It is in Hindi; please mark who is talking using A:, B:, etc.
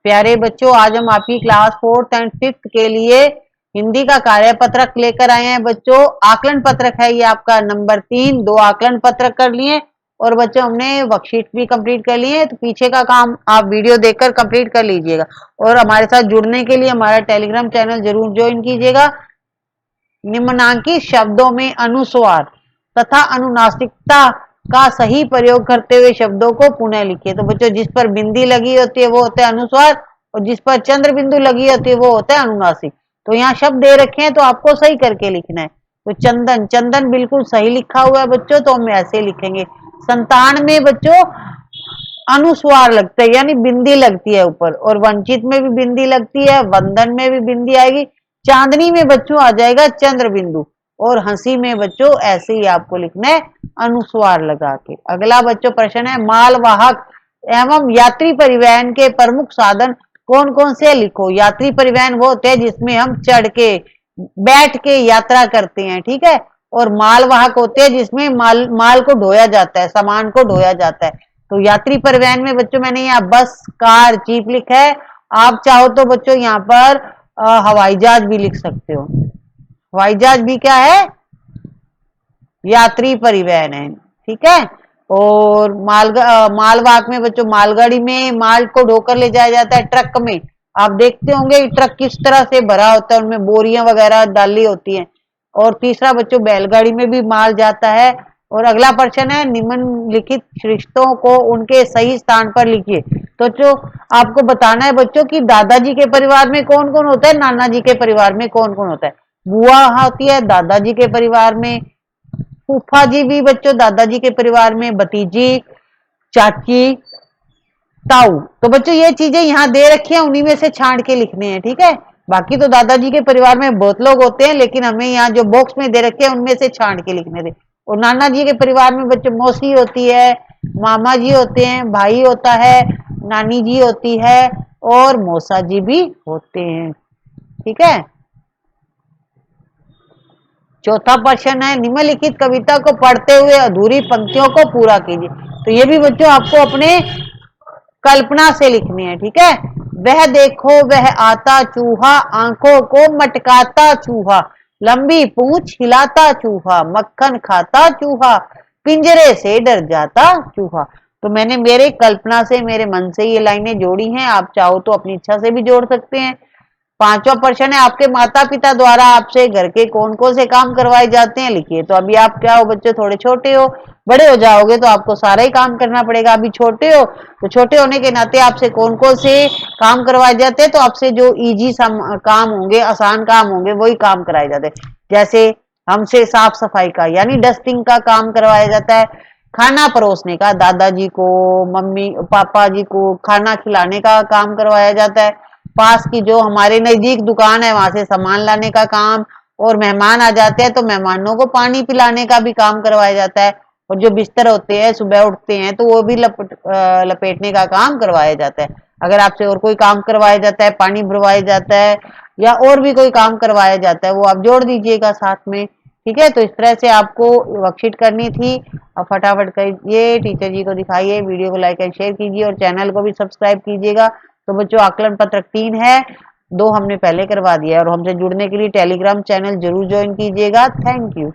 A: प्यारे बच्चों, आज हम आपकी क्लास 4th एंड 5th के लिए हिंदी का कार्य पत्रक लेकर आए हैं। बच्चों, आकलन पत्रक है ये आपका नंबर 3, 2 आकलन पत्रक कर लिए और बच्चों हमने वर्कशीट भी कंप्लीट कर लिए। तो पीछे का काम आप वीडियो देखकर कंप्लीट कर लीजिएगा और हमारे साथ जुड़ने के लिए हमारा टेलीग्राम चैनल जरूर ज्वाइन कीजिएगा। निम्नांकित शब्दों में अनुस्वार तथा अनुनासिकता का सही प्रयोग करते हुए शब्दों को पुनः लिखिए। तो बच्चों, जिस पर बिंदी लगी होती है वो होता है अनुस्वार और जिस पर चंद्र बिंदु लगी होती है वो होता है अनुनासिक। तो यहाँ शब्द दे रखे हैं तो आपको सही करके लिखना है। तो चंदन, चंदन बिल्कुल सही लिखा हुआ है बच्चों, तो हम ऐसे लिखेंगे। संतान में बच्चों अनुस्वार लगता है यानी बिंदी लगती है ऊपर, और वंचित में भी बिंदी लगती है, वंदन में भी बिंदी आएगी, चांदनी में बच्चों आ जाएगा चंद्र बिंदु, और हंसी में बच्चों ऐसे ही आपको लिखना है अनुस्वार लगा के। अगला बच्चों प्रश्न है, मालवाहक एवं यात्री परिवहन के प्रमुख साधन कौन कौन से लिखो। यात्री परिवहन वो होते हैं जिसमें हम चढ़ के बैठ के यात्रा करते हैं, ठीक है। और मालवाहक होते हैं जिसमें माल को ढोया जाता है, सामान को ढोया जाता है। तो यात्री परिवहन में बच्चों मैंने यहाँ बस, कार, जीप लिखा है। आप चाहो तो बच्चों यहाँ पर हवाई जहाज भी लिख सकते हो। हवाई जहाज भी क्या है, यात्री परिवहन है, ठीक है। और मालवाहक में बच्चों मालगाड़ी में माल को ढोकर ले जाया जाता है। ट्रक में आप देखते होंगे ट्रक किस तरह से भरा होता है, उनमें बोरियां वगैरह डाली होती हैं। और तीसरा बच्चों बैलगाड़ी में भी माल जाता है। और अगला प्रश्न है, निम्नलिखित रिश्तों को उनके सही स्थान पर लिखिए। तो जो आपको बताना है बच्चों कि दादाजी के परिवार में कौन कौन होता है, नाना जी के परिवार में कौन कौन होता है। बुआ होती है दादाजी के परिवार में, फूफा जी भी बच्चों दादाजी के परिवार में, भतीजी, चाची, ताऊ। तो बच्चों ये चीजें यहाँ दे रखी हैं, उन्हीं में से छांट के लिखने हैं, ठीक है। बाकी तो दादाजी के परिवार में बहुत लोग होते हैं, लेकिन हमें यहाँ जो बॉक्स में दे रखे हैं उनमें से छांट के लिखने थे। और नाना जी के परिवार में बच्चों मौसी होती है, मामा जी होते हैं, भाई होता है, नानी जी होती है और मौसा जी भी होते हैं, ठीक है। चौथा प्रश्न है, निम्नलिखित कविता को पढ़ते हुए अधूरी पंक्तियों को पूरा कीजिए। तो ये भी बच्चों आपको अपने कल्पना से लिखनी है, ठीक है। वह देखो वह आता चूहा, आंखों को मटकाता चूहा, लंबी पूंछ हिलाता चूहा, मक्खन खाता चूहा, पिंजरे से डर जाता चूहा। तो मैंने मेरे कल्पना से, मेरे मन से ये लाइनें जोड़ी हैं। आप चाहो तो अपनी इच्छा से भी जोड़ सकते हैं। पांचवा प्रश्न है, आपके माता पिता द्वारा आपसे घर के कौन कौन से काम करवाए जाते हैं, लिखिए। तो अभी आप क्या हो बच्चों, थोड़े छोटे हो, बड़े हो जाओगे तो आपको सारा ही काम करना पड़ेगा। अभी छोटे हो तो छोटे होने के नाते आपसे कौन कौन से काम करवाए जाते हैं, तो आपसे जो इजी काम होंगे, आसान काम होंगे, वही काम कराए जाते हैं। जैसे हमसे साफ सफाई का यानी डस्टिंग का काम करवाया जाता है, खाना परोसने का दादाजी को, मम्मी पापा जी को खाना खिलाने का काम करवाया जाता है, पास की जो हमारे नजदीक दुकान है वहां से सामान लाने का काम, और मेहमान आ जाते हैं तो मेहमानों को पानी पिलाने का भी काम करवाया जाता है। और जो बिस्तर होते हैं सुबह उठते हैं तो वो भी लपेटने का काम करवाया जाता है। अगर आपसे और कोई काम करवाया जाता है, पानी भरवाया जाता है या और भी कोई काम करवाया जाता है, वो आप जोड़ दीजिएगा साथ में, ठीक है। तो इस तरह से आपको वर्कशीट करनी थी। अब फटाफट करिए, टीचर जी को दिखाइए, वीडियो को लाइक एंड शेयर कीजिए और चैनल को भी सब्सक्राइब कीजिएगा। तो बच्चों आकलन पत्रक 3 है, 2 हमने पहले करवा दिया है। और हमसे जुड़ने के लिए टेलीग्राम चैनल जरूर ज्वाइन कीजिएगा। Thank you.